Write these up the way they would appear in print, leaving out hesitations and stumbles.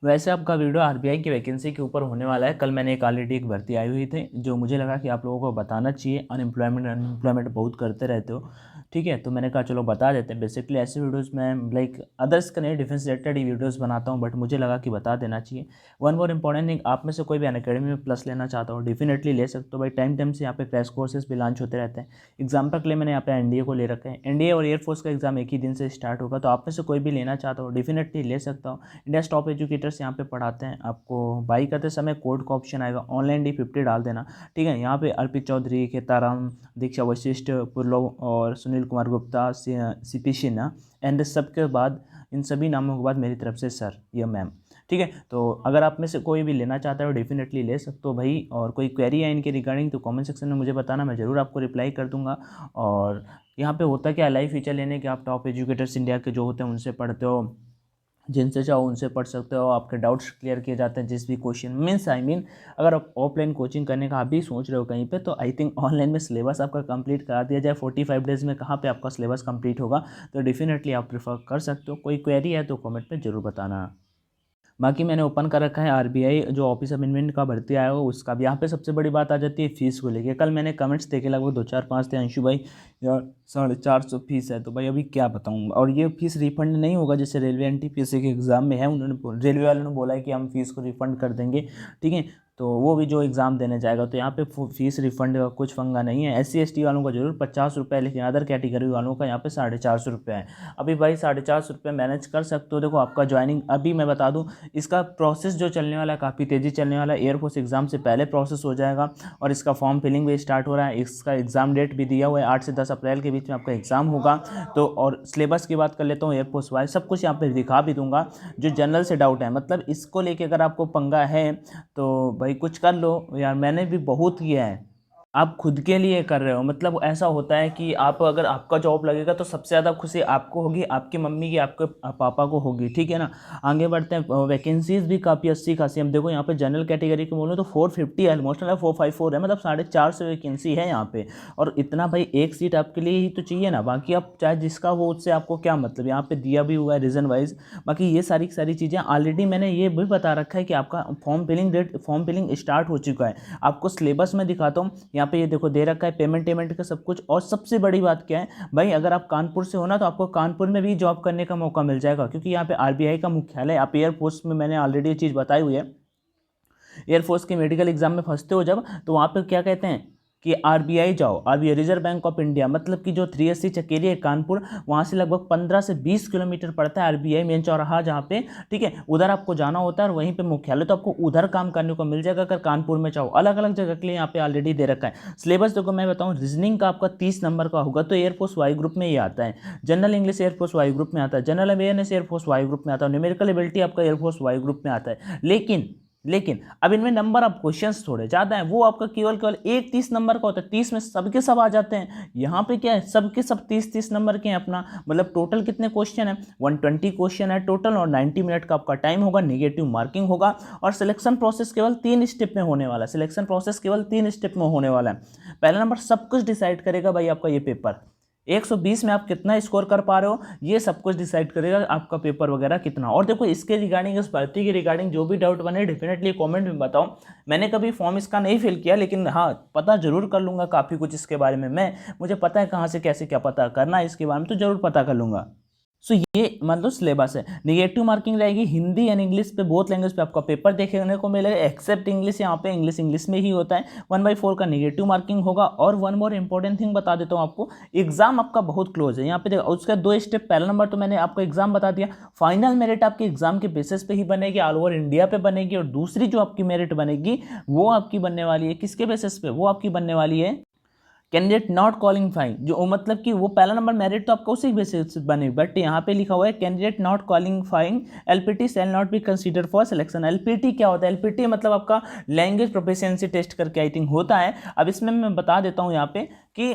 वैसे आपका video RBI की वैकेंसी के ऊपर होने वाला है। कल मैंने एक ऑलरेडी एक भर्ती आई हुई थी जो मुझे लगा कि आप लोगों को बताना चाहिए। अनएम्प्लॉयमेंट बहुत करते रहते हो, ठीक है, तो मैंने कहा चलो बता देते हैं। बेसिकली ऐसे वीडियोस मैं लाइक अदर्स का नहीं, डिफेंस रिलेटेड ही वीडियोस बनाता हूँ, बट मुझे लगा कि बता देना चाहिए। वन मोर इंपॉर्टेंट थिंग, आप में से कोई भी अनअकैडमी में प्लस लेना चाहता हो डेफिनेटली ले सकते हो भाई। टाइम टाइम से यहाँ पे क्रैश कोर्सेज भी लॉन्च होते रहते हैं। एग्जाम्पल के लिए मैंने यहाँ पे एनडीए को ले रखा है। एनडीए और एयरफोर्स का एग्जाम एक ही दिन से स्टार्ट होगा, तो आप में से कोई भी लेना चाहता हो डेफिनेटली ले सकता हो। इंडिया टॉप एजुकेटर्स यहाँ पे पढ़ाते हैं। आपको बाई करते समय कोड का ऑप्शन आएगा, ऑनलाइन D50 डाल देना, ठीक है। यहाँ पे अर्पित चौधरी, केताराम, दीक्षा वशिष्ठ, पुरलो और सुनील कुमार गुप्ता, CP सिन्हा एंड सबके बाद इन सभी नामों के बाद मेरी तरफ से सर या मैम, ठीक है। तो अगर आप में से कोई भी लेना चाहता है डेफिनेटली ले सकते हो भाई। और कोई क्वेरी है इनके रिगार्डिंग तो कमेंट सेक्शन में मुझे बताना, मैं ज़रूर आपको रिप्लाई कर दूंगा। और यहाँ पे होता क्या, लाइव फीचर लेने के आप टॉप एजुकेटर्स इंडिया के जो होते हैं उनसे पढ़ते हो, जिनसे चाहो उनसे पढ़ सकते हो। आपके डाउट्स क्लियर किए जाते हैं जिस भी क्वेश्चन मीन्स अगर आप ऑफलाइन कोचिंग करने का आप भी सोच रहे हो कहीं पे, तो आई थिंक ऑनलाइन में सिलेबस आपका कंप्लीट करा दिया जाए। 45 डेज़ में कहाँ पे आपका सिलेबस कंप्लीट होगा, तो डेफिनेटली आप प्रेफर कर सकते हो। कोई क्वेरी है तो कमेंट में ज़रूर बताना। बाकी मैंने ओपन कर रखा है आरबीआई जो ऑफिस अमेंडमेंट का भर्ती आया हो उसका भी। यहाँ पे सबसे बड़ी बात आ जाती है फीस को लेके। कल मैंने कमेंट्स देखे लगभग 2 4 5 थे, अंशु भाई यार 450 फीस है, तो भाई अभी क्या बताऊँ। और ये फीस रिफंड नहीं होगा जैसे रेलवे एनटीपीसी के एग्ज़ाम में है। उन्होंने रेलवे वालों ने बोला है कि हम फीस को रिफंड कर देंगे, ठीक है। तो वो भी जो एग्ज़ाम देने जाएगा, तो यहाँ पे फीस रिफंड का कुछ फंगा नहीं है। SC ST वालों का जरूर 50 रुपये, लेकिन अदर कैटेगरी वालों का यहाँ पे 450 रुपये है। अभी भाई 450 रुपये मैनेज कर सकते हो। देखो आपका ज्वाइनिंग अभी मैं बता दूँ, इसका प्रोसेस जो चलने वाला है काफ़ी तेज़ी चलने वाला है। एयरफोर्स एग्ज़ाम से पहले प्रोसेस हो जाएगा और इसका फॉर्म फिलिंग भी स्टार्ट हो रहा है। इसका एग्ज़ाम डेट भी दिया हुआ है, 8 से 10 अप्रैल के बीच में आपका एग्ज़ाम होगा। तो और सिलेबस की बात कर लेता हूँ एयरफोर्स वाइज, सब कुछ यहाँ पे दिखा भी दूंगा। जो जनरल से डाउट है, मतलब इसको लेके अगर आपको पंगा है तो भाई कुछ कर लो यार, मैंने भी बहुत किया है। आप खुद के लिए कर रहे हो, मतलब ऐसा होता है कि आप अगर आपका जॉब लगेगा तो सबसे ज़्यादा खुशी आपको होगी, आपकी मम्मी की, आपके पापा को होगी, ठीक है ना। आगे बढ़ते हैं। वैकेंसीज भी काफ़ी अच्छी खासी हम देखो यहाँ पे जनरल कैटेगरी के बोलो तो 450 ऑलमोस्ट 454 है, मतलब 450 वैकेंसी है यहाँ पे। और इतना भाई एक सीट आपके लिए ही तो चाहिए ना, बाकी आप चाहे जिसका हो उससे आपको क्या मतलब, यहाँ पे दिया भी हुआ है रीज़न वाइज। बाकी ये सारी सारी चीज़ें ऑलरेडी मैंने ये भी बता रखा है कि आपका फॉर्म फिलिंग स्टार्ट हो चुका है। आपको सिलेबस में दिखाता हूँ, यहाँ पे ये देखो दे रखा है पेमेंट का सब कुछ। और सबसे बड़ी बात क्या है भाई, अगर आप कानपुर से हो ना तो आपको कानपुर में भी जॉब करने का मौका मिल जाएगा, क्योंकि यहाँ पे आरबीआई का मुख्यालय। आप एयरफोर्स में मैंने ऑलरेडी ये चीज़ बताई हुई है, एयरफोर्स के मेडिकल एग्जाम में फंसते हो जब, तो वहाँ पे क्या कहते हैं कि आरबीआई जाओ, RBI reserve Bank of India, मतलब कि जो 3SC चकेरी है कानपुर, वहाँ से लगभग 15 से 20 किलोमीटर पड़ता है आरबीआई मेन चौराहा जहाँ पे, ठीक है, उधर आपको जाना होता है और वहीं पे मुख्यालय। तो आपको उधर काम करने को मिल जाएगा अगर कानपुर में चाहो। अलग अलग जगह के लिए यहाँ पे ऑलरेडी दे रखा है सिलेबस। देखो मैं बताऊँ, रीजनिंग का आपका 30 नंबर का होगा तो एयरफोर्स वाई ग्रुप में ये आता है। General English Air Force Y group में आता है। General awareness Air Force Y group में आता है। न्यूमेरिकल एबिलिटी आपका एयरफोर्स वाई ग्रुप में आता है। लेकिन अब इनमें नंबर ऑफ क्वेश्चंस थोड़े ज़्यादा हैं। वो आपका केवल एक 30 नंबर का होता है, 30 में सबके सब आ जाते हैं। यहाँ पे क्या है, सबके सब 30 नंबर के हैं अपना, मतलब टोटल कितने क्वेश्चन है, 120 क्वेश्चन है टोटल, और 90 मिनट का आपका टाइम होगा, नेगेटिव मार्किंग होगा। और सिलेक्शन प्रोसेस केवल 3 स्टेप में होने वाला है। सिलेक्शन प्रोसेस केवल 3 स्टेप में होने वाला है। पहला नंबर सब कुछ डिसाइड करेगा भाई आपका ये पेपर, 120 में आप कितना स्कोर कर पा रहे हो, ये सब कुछ डिसाइड करेगा आपका पेपर वगैरह कितना। और देखो इसके रिगार्डिंग, इस भर्ती के रिगार्डिंग जो भी डाउट बने डेफिनेटली कमेंट में बताओ। मैंने कभी फॉर्म इसका नहीं फिल किया, लेकिन हाँ पता जरूर कर लूँगा काफ़ी कुछ इसके बारे में। मुझे पता है कहाँ से कैसे क्या पता करना है इसके बारे में, तो जरूर पता कर लूँगा। सो ये मान लो सिलेबस है। निगेटिव मार्किंग रहेगी हिंदी एंड इंग्लिश पे, बोथ लैंग्वेज पे आपका पेपर देखने को मिलेगा, एक्सेप्ट इंग्लिश। यहाँ पे इंग्लिश में ही होता है। 1/4 का निगेटिव मार्किंग होगा। और वन मोर इंपॉर्टेंट थिंग बता देता हूँ आपको, एग्जाम आपका बहुत क्लोज है। यहाँ पे देखो उसका 2 स्टेप, पहला नंबर तो मैंने आपको एग्जाम बता दिया। फाइनल मेरिट आपके एग्जाम के बेसिस पे ही बनेगी, ऑल ओवर इंडिया पे बनेगी। और दूसरी जो आपकी मेरिट बनेगी वो आपकी बनने वाली है किसके बेसिस पे, वो आपकी बनने वाली है कैंडिडेट नॉट क्वालिफाइंग, जो मतलब कि वो पहला नंबर मेरिट तो आपका उसी बेसिस बने, बट यहाँ पे लिखा हुआ है candidate not qualifying LPT shall not be consider for selection. LPT क्या होता है, एलपीटी मतलब आपका लैंग्वेज प्रोफिशिएंसी टेस्ट करके आई थिंक होता है। अब इसमें मैं बता देता हूँ यहाँ पे कि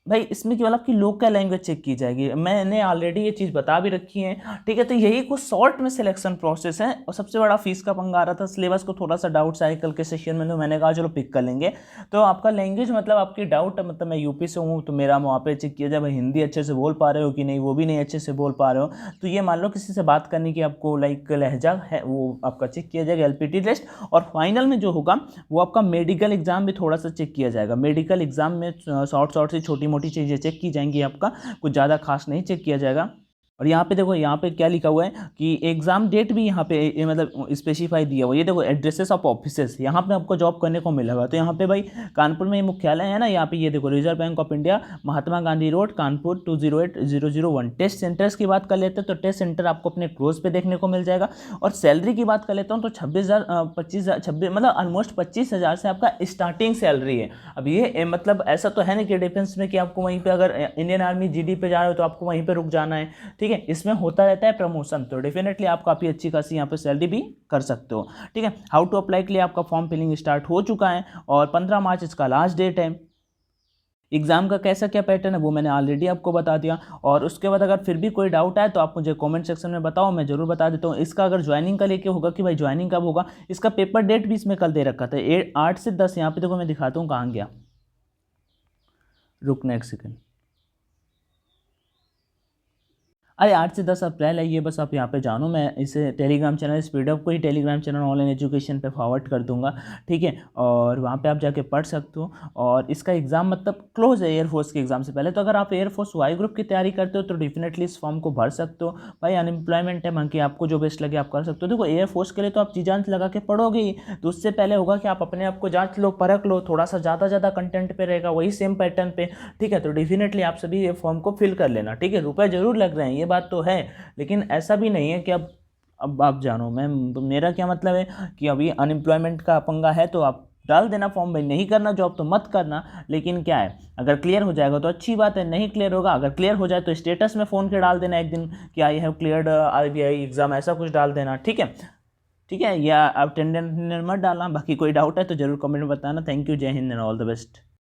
भाई इसमें केवल आपकी लोकल लैंग्वेज चेक की जाएगी, मैंने ऑलरेडी ये चीज़ बता भी रखी है, ठीक है। तो यही कुछ शॉर्ट में सिलेक्शन प्रोसेस है, और सबसे बड़ा फीस का पंगा आ रहा था, सिलेबस को थोड़ा सा डाउट्स आए कल के सेशन में, तो मैंने कहा चलो पिक कर लेंगे। तो आपका लैंग्वेज मतलब आपकी डाउट, मतलब मैं यूपी से हूँ तो मेरा वहाँ पे चेक किया जाए भाई हिंदी अच्छे से बोल पा रहे हो कि नहीं, वो भी नहीं अच्छे से बोल पा रहे हो, तो ये मान लो किसी से बात करने की आपको लाइक लहजा है, वो आपका चेक किया जाएगा एलपीटी टेस्ट। और फाइनल में जो होगा वो आपका मेडिकल एग्जाम भी थोड़ा सा चेक किया जाएगा। मेडिकल एग्जाम में शॉर्ट सी छोटी मोटी चीज़ें चेक की जाएंगी, आपका कुछ ज़्यादा खास नहीं चेक किया जाएगा। और यहाँ पे देखो, यहाँ पे क्या लिखा हुआ है कि एग्जाम डेट भी यहाँ पे मतलब स्पेसिफाई दिया हुआ है। ये देखो एड्रेसेस ऑफ ऑफिसेस, यहाँ पे आपको जॉब करने को मिलेगा। तो यहाँ पे भाई कानपुर में मुख्यालय है ना, यहाँ पे ये देखो Reserve Bank of India, Mahatma Gandhi road, Kanpur 208001। Test centres की बात कर लेते हैं तो टेस्ट सेंटर आपको अपने क्लोज पे देखने को मिल जाएगा। और सैलरी की बात कर लेता हूँ तो 26,000 मतलब ऑलमोस्ट 25,000 से आपका स्टार्टिंग सैलरी है। अब ये मतलब ऐसा तो है नहीं कि डिफेंस में कि आपको वहीं पे अगर इंडियन आर्मी जीडी पे जा रहे हो तो आपको वहीं पे रुक जाना है, ठीक है। इसमें होता रहता है प्रमोशन, तो डेफिनेटली आप काफ़ी अच्छी खासी यहाँ पे सैलरी भी कर सकते हो, ठीक है। हाउ टू अप्लाई के लिए आपका फॉर्म फिलिंग स्टार्ट हो चुका है और 15 मार्च इसका लास्ट डेट है। एग्जाम का कैसा क्या पैटर्न है वो मैंने ऑलरेडी आपको बता दिया। और उसके बाद अगर फिर भी कोई डाउट आए तो आप मुझे कमेंट सेक्शन में बताओ, मैं जरूर बता देता हूँ। इसका अगर ज्वाइनिंग का लेके होगा कि भाई ज्वाइनिंग कब होगा, इसका पेपर डेट भी इसमें कल दे रखा था 8 से 10। यहाँ पे देखो मैं दिखाता हूँ कहाँ गया, रुकना एक सेकंड। अरे 8 से 10 अप्रैल है ये, बस आप यहाँ पे जानो। मैं इसे टेलीग्राम चैनल स्पीडअप को ही टेलीग्राम चैनल ऑनलाइन एजुकेशन पे फॉरवर्ड कर दूंगा, ठीक है। और वहाँ पे आप जाके पढ़ सकते हो। और इसका एग्ज़ाम मतलब क्लोज है एयरफोर्स के एग्ज़ाम से पहले। तो अगर आप एयरफोर्स वाई ग्रुप की तैयारी करते हो तो डेफिनेटली इस फॉर्म को भर सकते हो। भाई अनएम्प्लॉयमेंट है, बाकी आपको जो बेस्ट लगे आप कर सकते हो। देखो एयरफोर्स के लिए तो आप जी जान लगा के पढ़ोगे ही, तो उससे पहले होगा कि आप अपने आप को जाँच लो, परख लो, थोड़ा सा ज़्यादा कंटेंट पे रहेगा वही सेम पैटर्न पे, ठीक है। तो डेफिनेटली आप सभी ये फॉर्म को फिल कर लेना, ठीक है। रुपये जरूर लग रहे हैं ये बात तो है, लेकिन ऐसा भी नहीं है कि अब आप जानो, मैं तो मेरा क्या मतलब है कि अभी अनएम्प्लॉयमेंट का पंगा है तो आप डाल देना फॉर्म। भाई नहीं करना जॉब तो मत करना, लेकिन क्या है अगर क्लियर हो जाएगा तो अच्छी बात है, नहीं क्लियर होगा, अगर क्लियर हो जाए तो स्टेटस में फ़ोन के डाल देना एक दिन कि I have cleared RBI exam, ऐसा कुछ डाल देना, ठीक है। ठीक है, या आप अटेंडेंस मत डालना। बाकी कोई डाउट है तो जरूर कमेंट में बताना। थैंक यू, जय Hind and all the best.